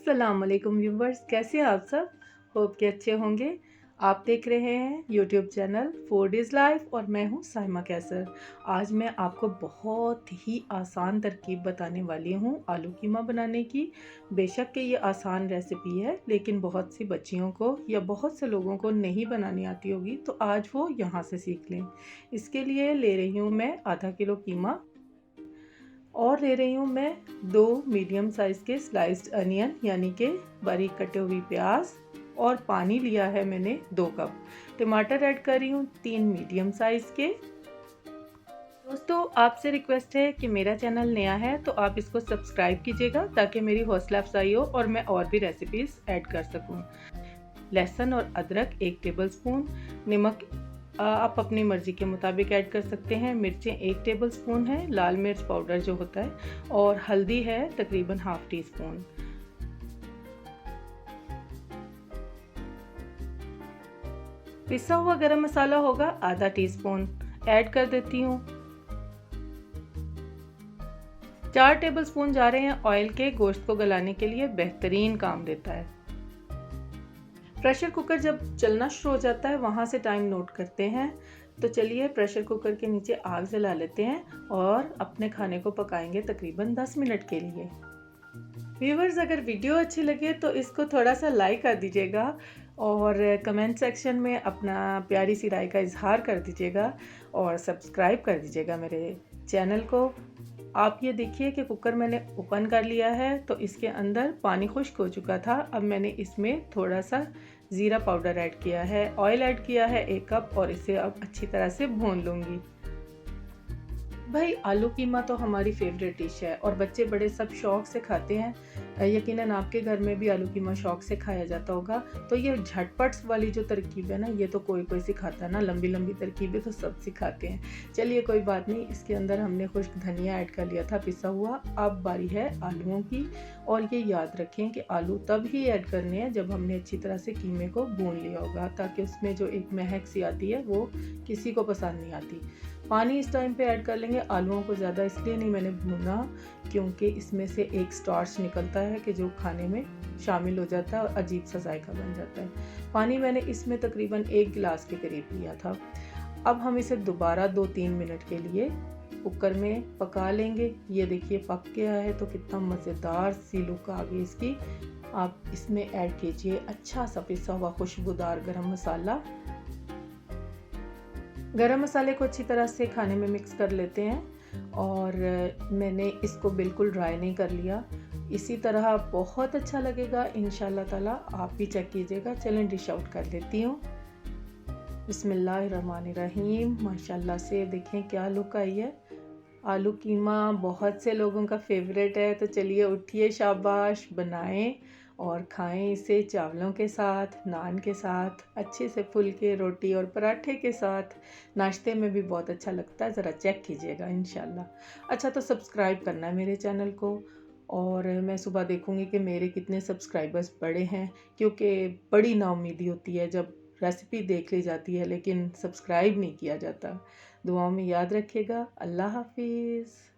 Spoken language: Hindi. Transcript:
अस्सलाम वालेकुम व्यूवर्स, कैसे हैं आप सब। होप के अच्छे होंगे। आप देख रहे हैं YouTube channel food is life और मैं हूं साइमा कैसर। आज मैं आपको बहुत ही आसान तरकीब बताने वाली हूं आलू कीमा बनाने की। बेशक कि ये आसान रेसिपी है, लेकिन बहुत सी बच्चियों को या बहुत से लोगों को नहीं बनानी आती होगी, तो आज वो यहाँ से सीख लें। इसके लिए ले रही हूँ मैं आधा किलो कीमा और ले रही हूँ मैं 2 मीडियम साइज़ के स्लाइस्ड अनियन यानी कि बारीक कटे हुए प्याज, और पानी लिया है मैंने 2 कप। टमाटर ऐड कर रही हूँ 3 मीडियम साइज़ के। दोस्तों, आपसे रिक्वेस्ट है कि मेरा चैनल नया है तो आप इसको सब्सक्राइब कीजिएगा ताकि मेरी हौसला अफजाई हो और मैं और भी रेसिपीज़ ऐड कर सकूँ। लहसुन और अदरक 1 टेबलस्पून, नमक आप अपनी मर्ज़ी के मुताबिक ऐड कर सकते हैं। मिर्चें 1 टेबलस्पून है, लाल मिर्च पाउडर जो होता है, और हल्दी है तकरीबन हाफ़ टी स्पून। पिसा हुआ गरम मसाला होगा आधा टीस्पून, ऐड कर देती हूँ। 4 टेबलस्पून जा रहे हैं ऑयल के। गोश्त को गलाने के लिए बेहतरीन काम देता है। प्रेशर कुकर जब चलना शुरू हो जाता है वहाँ से टाइम नोट करते हैं। तो चलिए प्रेशर कुकर के नीचे आग जला लेते हैं और अपने खाने को पकाएंगे तकरीबन 10 मिनट के लिए। व्यूवर्स, अगर वीडियो अच्छी लगे तो इसको थोड़ा सा लाइक कर दीजिएगा और कमेंट सेक्शन में अपना प्यारी सी राय का इजहार कर दीजिएगा और सब्सक्राइब कर दीजिएगा मेरे चैनल को। आप ये देखिए कि कुकर मैंने ओपन कर लिया है तो इसके अंदर पानी खुश्क हो चुका था। अब मैंने इसमें थोड़ा सा ज़ीरा पाउडर ऐड किया है, ऑयल ऐड किया है 1 कप, और इसे अब अच्छी तरह से भून लूँगी। भाई, आलू कीमा तो हमारी फेवरेट डिश है और बच्चे बड़े सब शौक से खाते हैं। यकीनन आपके घर में भी आलू कीमा शौक से खाया जाता होगा। तो ये झटपट वाली जो तरकीब है ना, ये तो कोई कोई सिखाता है ना, लंबी लंबी तरकीबें तो सब सिखाते हैं। चलिए कोई बात नहीं, इसके अंदर हमने खुश्क धनिया ऐड कर लिया था पिसा हुआ। अब बारी है आलूओं की, और ये याद रखें कि आलू तब ही ऐड करने हैं जब हमने अच्छी तरह से कीमे को भून लिया होगा, ताकि उसमें जो एक महक सी आती है वो किसी को पसंद नहीं आती। पानी इस टाइम पे ऐड कर लेंगे। आलूओं को ज़्यादा इसलिए नहीं मैंने भूना क्योंकि इसमें से एक स्टार्च निकलता है कि जो खाने में शामिल हो जाता है और अजीब सा जायका बन जाता है। पानी मैंने इसमें तकरीबन 1 गिलास के करीब लिया था। अब हम इसे दोबारा 2-3 मिनट के लिए कुकर में पका लेंगे। ये देखिए पक गया है, तो कितना मज़ेदार सी लुक आ गई इसकी। आप इसमें ऐड कीजिए अच्छा सा पिसा हुआ खुशबूदार गरम मसाला। गरम मसाले को अच्छी तरह से खाने में मिक्स कर लेते हैं, और मैंने इसको बिल्कुल ड्राई नहीं कर लिया। इसी तरह बहुत अच्छा लगेगा इंशाल्लाह ताला। आप भी चेक कीजिएगा। चलें डिश आउट कर लेती हूँ। बिस्मिल्लाहिर्रहमानिर्रहीम। माशाल्लाह से देखें क्या लुक आई है। आलू कीमा बहुत से लोगों का फेवरेट है, तो चलिए उठिए, शाबाश, बनाएं और खाएं इसे चावलों के साथ, नान के साथ, अच्छे से फुल्के रोटी और पराठे के साथ। नाश्ते में भी बहुत अच्छा लगता है। ज़रा चेक कीजिएगा इंशाल्लाह। अच्छा, तो सब्सक्राइब करना है मेरे चैनल को, और मैं सुबह देखूंगी कि मेरे कितने सब्सक्राइबर्स बढ़े हैं, क्योंकि बड़ी नाउमीदी होती है जब रेसिपी देख ली जाती है लेकिन सब्सक्राइब नहीं किया जाता। दुआओं में याद रखिएगा। अल्लाह हाफिज़।